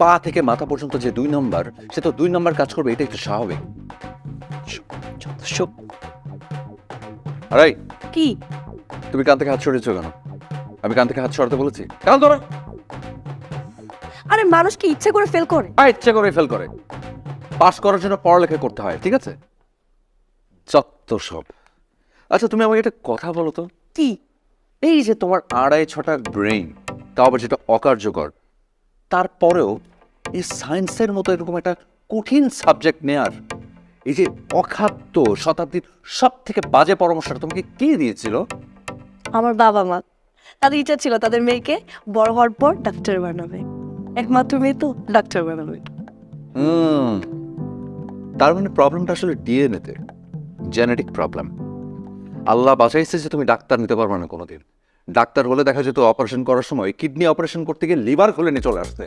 পা থেকে মাথা পর্যন্ত যে 2 নম্বর, সে তো 2 নম্বর কাজ করবে, এটা একটু স্বাভাবিক। আরে কি? তুমি কান থেকে হাত সরিয়েছো কেন? আমি কান থেকে হাত সরাতে বলেছি? কান ধরো। আরে মানুষ কি ইচ্ছে করে ফেল করে? ইচ্ছে করে ফেল করে। পাস করার জন্য পড়ালেখা করতে হয়, ঠিক আছে? যত সব। আচ্ছা তুমি আমাকে একটা কথা বলো তো, কি? এই যে তোমার 2.5-6টা ব্রেইন, তাও আবার যেটা অকার্যকর, তারপরেও এই সায়েন্সের মতো এরকম একটা কঠিন সাবজেক্ট নেয়ার এই যে অখাদ্য শতাব্দীর সব থেকে বাজে পরামর্শটা তোমাকে কে দিয়েছিল? আমার বাবা মা, তাদের ইচ্ছা ছিল তাদের মেয়েকে বড় হওয়ার পর ডাক্তার বানাবে। একমাত্র মেয়ে তো ডাক্তার বানাবে। তার মানে প্রবলেমটা আসলে ডিএনএতে, জেনেটিক প্রবলেম। আল্লাহ বাঁচাইছে যে তুমি ডাক্তার নিতে পারবে না কোনোদিন। ডাক্তার হলে দেখা যেত অপারেশন করার সময় কিডনি অপারেশন করতে গিয়ে লিভার খুলে নিয়ে চলে আসতে।